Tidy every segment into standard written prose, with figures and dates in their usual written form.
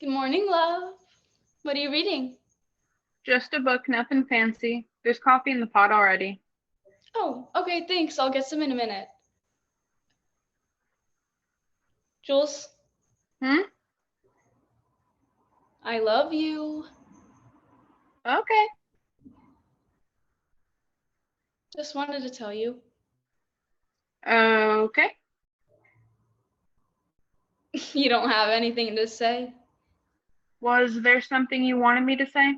Good morning, love. What are you reading? Just a book, nothing fancy. There's coffee in the pot already. Oh, okay, thanks. I'll get some in a minute. Jules, Hmm? I love you. Okay. Just wanted to tell you. Okay. You don't have anything to say? Was there something you wanted me to say?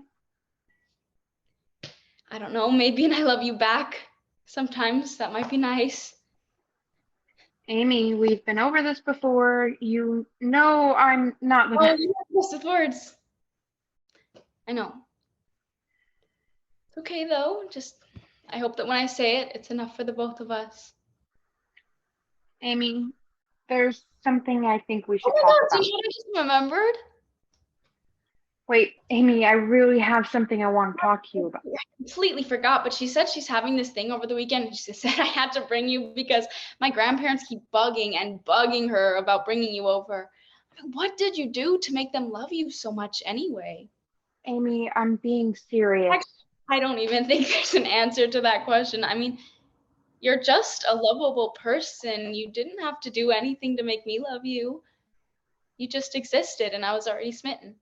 I don't know, maybe an I love you back. Sometimes that might be nice. Amy, we've been over this before. You know I'm not the Oh, best. you have just with words. I know. It's okay though. Just I hope that when I say it, it's enough for the both of us. Amy, there's something I think we Oh should my talk god, do about. you know what I just remembered? Wait, Amy, I really have something I want to talk to you about. I completely forgot, but she said she's having this thing over the weekend, and she said I had to bring you because my grandparents keep bugging and bugging her about bringing you over. I mean, what did you do to make them love you so much anyway? Amy, I'm being serious. Actually, I don't even think there's an answer to that question. I mean, you're just a lovable person. You didn't have to do anything to make me love you. You just existed, and I was already smitten.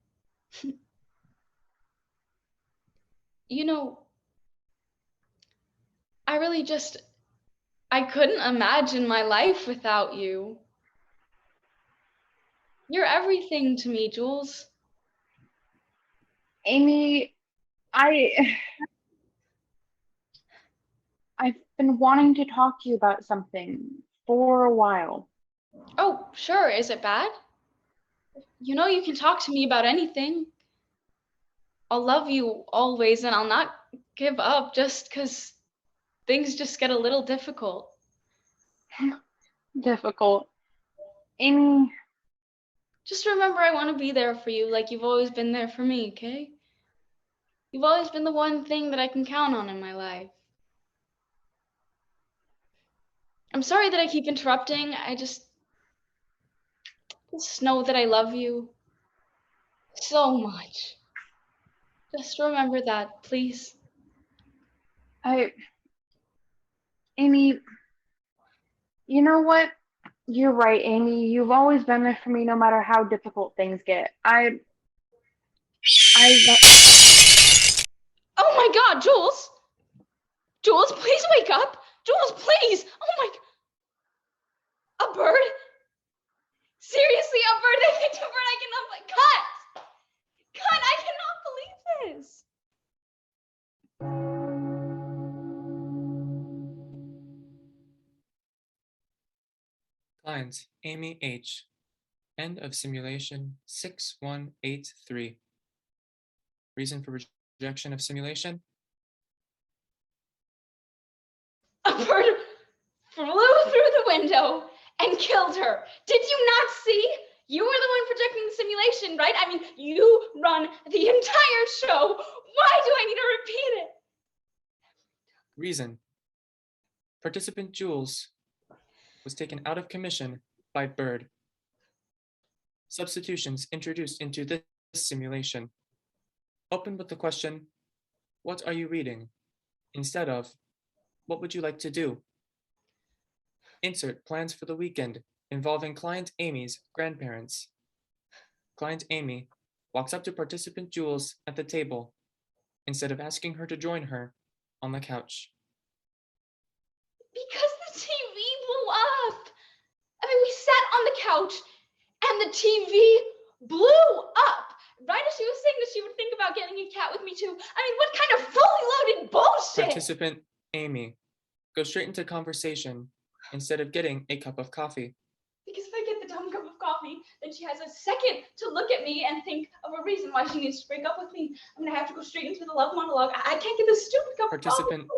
You know, I really just, I couldn't imagine my life without you. You're everything to me, Jules. Amy, I I've been wanting to talk to you about something for a while. Oh, sure. Is it bad? You know you can talk to me about anything. I'll love you always, and I'll not give up just 'cause things just get a little difficult. Difficult. Amy, Just remember I want to be there for you like you've always been there for me, okay? You've always been the one thing that I can count on in my life. I'm sorry that I keep interrupting. I just know that I love you so much. Just remember that, please. I Amy, you know what? You're right, Amy. You've always been there for me no matter how difficult things get. I Oh my god, Jules! Jules, please wake up! Jules, please! Oh my... A bird? Seriously, a bird? They picked a bird. I cannot... Cut! Cut! I cannot believe this. Client Amy H. End of simulation 6183. Reason for rejection of simulation? A bird flew through the window and killed her. Did you not see? You were the one projecting the simulation, right? I mean, you run the entire show. Why do I need to repeat it? Reason. Participant Jules was taken out of commission by Bird. Substitutions introduced into this simulation. Open with the question, what are you reading? Instead of, what would you like to do? Insert plans for the weekend involving client Amy's grandparents. Client Amy walks up to participant Jules at the table instead of asking her to join her on the couch. Because the TV blew up. I mean, we sat on the couch and the TV blew up. Right as she was saying that she would think about getting a cat with me too. I mean, what kind of fully loaded bullshit? Participant Amy, go straight into conversation instead of getting a cup of coffee. Because if I get the dumb cup of coffee, then she has a second to look at me and think of a reason why she needs to break up with me. I'm gonna have to go straight into the love monologue. I can't get this stupid cup of coffee. Participant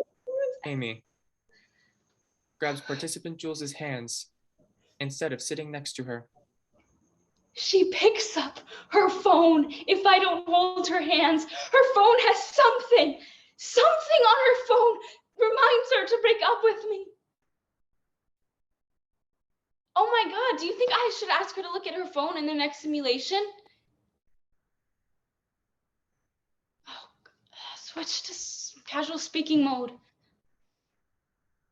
Amy grabs participant Jules's hands instead of sitting next to her. She picks up her phone if I don't hold her hands. Her phone has something on her phone reminds her to break up with me. Oh my god, do you think I should ask her to look at her phone in the next simulation? Switch to casual speaking mode.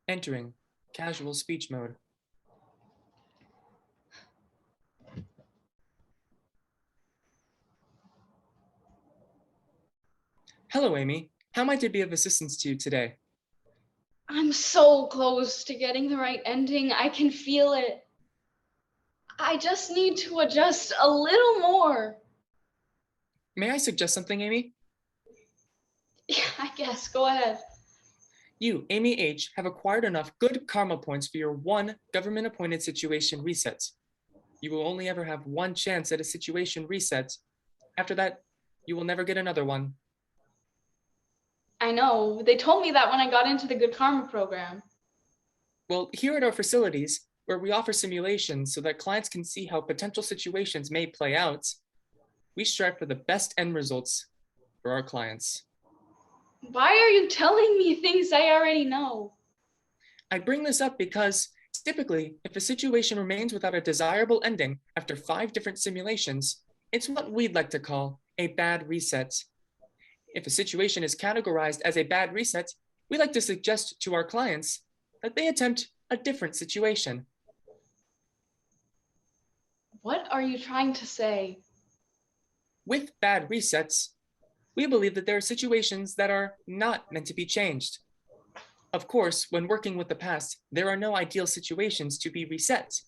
Entering casual speech mode. Hello, Amy. How might I be of assistance to you today? I'm so close to getting the right ending. I can feel it. I just need to adjust a little more. May I suggest something, Amy? Yeah, I guess. Go ahead. You, Amy H., have acquired enough good karma points for your one government-appointed situation reset. You will only ever have one chance at a situation reset. After that, you will never get another one. I know. They told me that when I got into the Good Karma program. Well, here at our facilities, where we offer simulations so that clients can see how potential situations may play out, we strive for the best end results for our clients. Why are you telling me things I already know? I bring this up because typically, if a situation remains without a desirable ending after 5 different simulations, it's what we'd like to call a bad reset. If a situation is categorized as a bad reset, we like to suggest to our clients that they attempt a different situation. What are you trying to say? With bad resets, we believe that there are situations that are not meant to be changed. Of course, when working with the past, there are no ideal situations to be reset.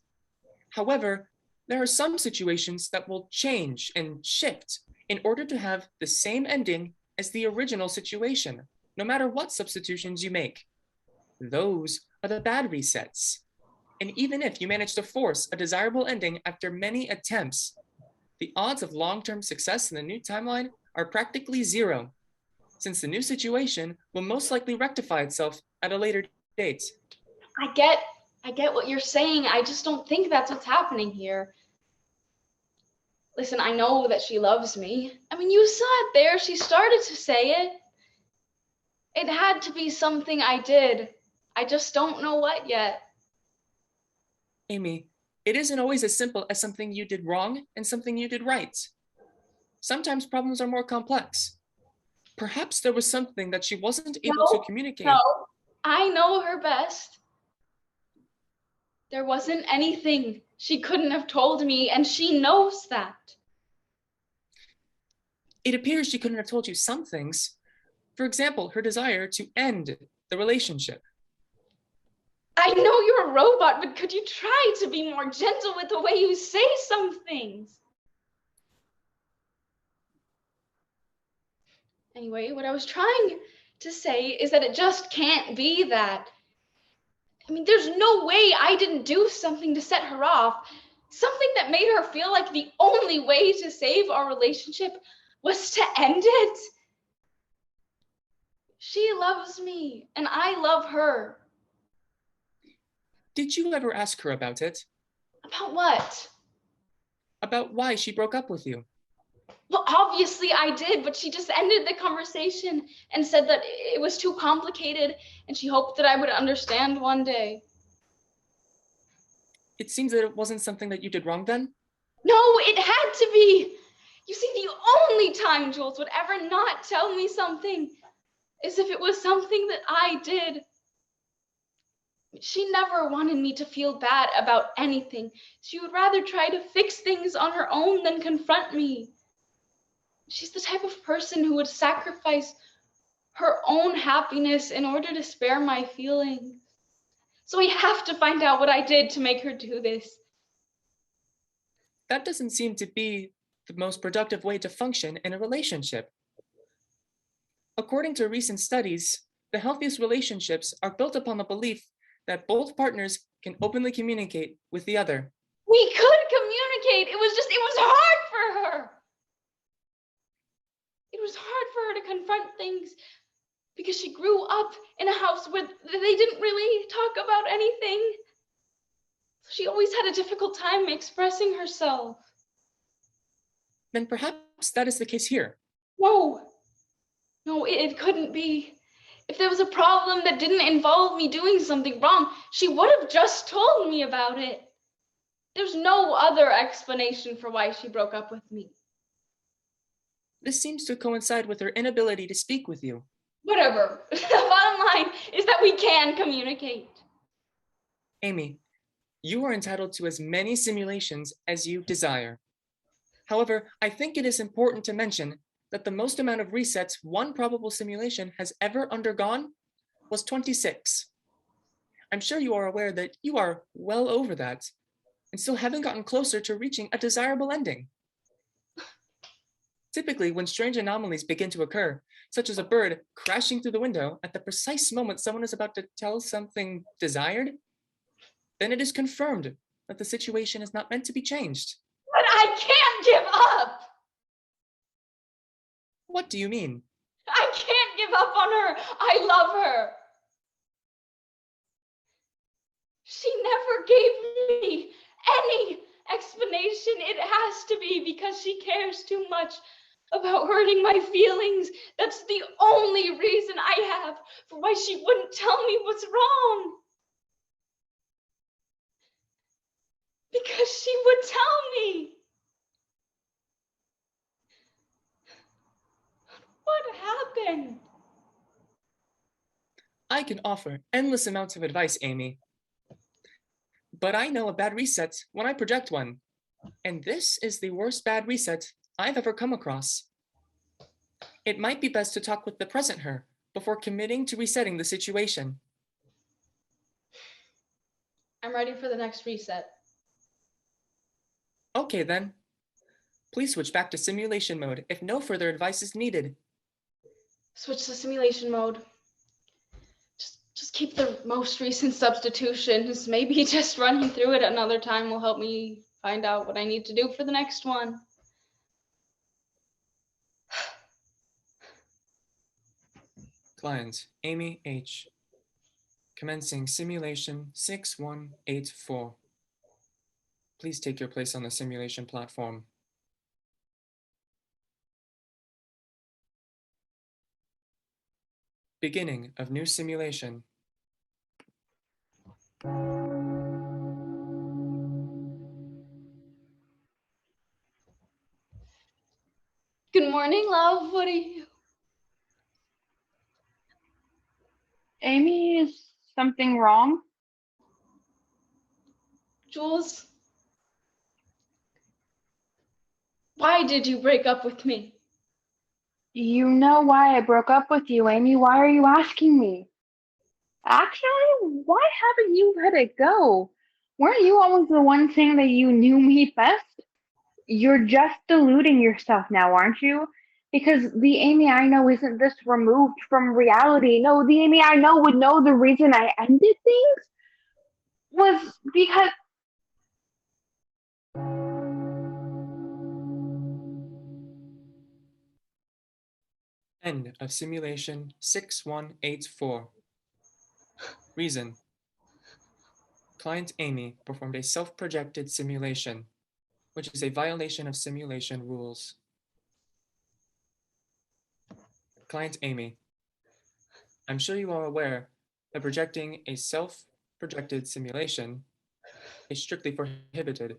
However, there are some situations that will change and shift in order to have the same ending as the original situation, no matter what substitutions you make. Those are the bad resets. And even if you manage to force a desirable ending after many attempts, the odds of long-term success in the new timeline are practically zero, since the new situation will most likely rectify itself at a later date. I get what you're saying. I just don't think that's what's happening here. Listen, I know that she loves me. I mean, you saw it there. She started to say it. It had to be something I did. I just don't know what yet. Amy, it isn't always as simple as something you did wrong and something you did right. Sometimes problems are more complex. Perhaps there was something that she wasn't able to communicate. No, I know her best. There wasn't anything she couldn't have told me, and she knows that. It appears she couldn't have told you some things. For example, her desire to end the relationship. I know you're a robot, but could you try to be more gentle with the way you say some things? Anyway, what I was trying to say is that it just can't be that. I mean, there's no way I didn't do something to set her off. Something that made her feel like the only way to save our relationship was to end it. She loves me, and I love her. Did you ever ask her about it? About what? About why she broke up with you? Well, obviously I did, but she just ended the conversation and said that it was too complicated and she hoped that I would understand one day. It seems that it wasn't something that you did wrong then? No, it had to be. You see, the only time Jules would ever not tell me something is if it was something that I did. She never wanted me to feel bad about anything. She would rather try to fix things on her own than confront me. She's the type of person who would sacrifice her own happiness in order to spare my feelings. So we have to find out what I did to make her do this. That doesn't seem to be the most productive way to function in a relationship. According to recent studies, the healthiest relationships are built upon the belief that both partners can openly communicate with the other. We could communicate. It was hard for her. It was hard for her to confront things because she grew up in a house where they didn't really talk about anything. She always had a difficult time expressing herself. Then perhaps that is the case here. No, it couldn't be. If there was a problem that didn't involve me doing something wrong, she would have just told me about it. There's no other explanation for why she broke up with me. This seems to coincide with her inability to speak with you. Whatever. The bottom line is that we can communicate. Amy, you are entitled to as many simulations as you desire. However, I think it is important to mention that the most amount of resets one probable simulation has ever undergone was 26. I'm sure you are aware that you are well over that and still haven't gotten closer to reaching a desirable ending. Typically, when strange anomalies begin to occur, such as a bird crashing through the window at the precise moment someone is about to tell something desired, then it is confirmed that the situation is not meant to be changed. But I can't give up. What do you mean? I can't give up on her. I love her. She never gave me any explanation. It has to be because she cares too much about hurting my feelings. That's the only reason I have for why she wouldn't tell me what's wrong. Because she would tell me. What happened? I can offer endless amounts of advice, Amy. But I know a bad reset when I project one. And this is the worst bad reset I've ever come across. It might be best to talk with the present her before committing to resetting the situation. I'm ready for the next reset. Okay then. Please switch back to simulation mode if no further advice is needed. Switch to simulation mode. Just keep the most recent substitutions. Maybe just running through it another time will help me find out what I need to do for the next one. Client Amy H. Commencing simulation 6184. Please take your place on the simulation platform. Beginning of new simulation. Good morning, love. What are you? Amy, is something wrong? Jules? Why did you break up with me? You know why I broke up with you, Amy. Why are you asking me? Actually, why haven't you let it go? Weren't you always the one saying that you knew me best? You're just deluding yourself now, aren't you? Because the Amy I know isn't this removed from reality. No, the Amy I know would know the reason I ended things was because. End of simulation 6184. Reason. Client Amy performed a self-projected simulation, which is a violation of simulation rules. Client Amy, I'm sure you are aware that projecting a self-projected simulation is strictly prohibited.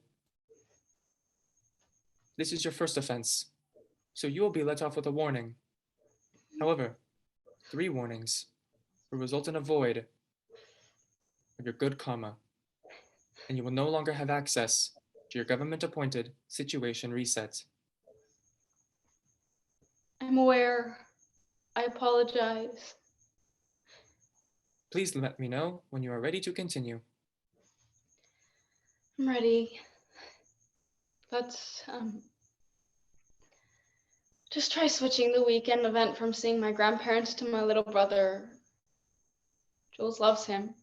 This is your first offense, so you will be let off with a warning. However, 3 warnings will result in a void of your good karma, and you will no longer have access to your government-appointed situation reset. I'm aware. I apologize. Please let me know when you are ready to continue. I'm ready. Let's just try switching the weekend event from seeing my grandparents to my little brother. Jules loves him.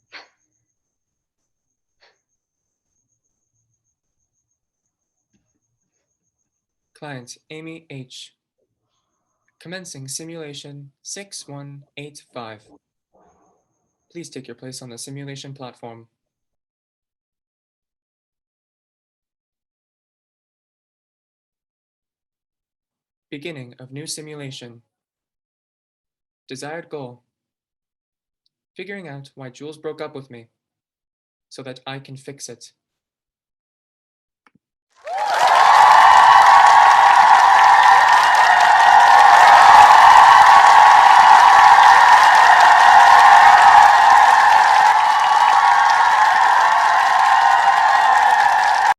Client Amy H. Commencing simulation 6185. Please take your place on the simulation platform. Beginning of new simulation. Desired goal. Figuring out why Jules broke up with me, so that I can fix it.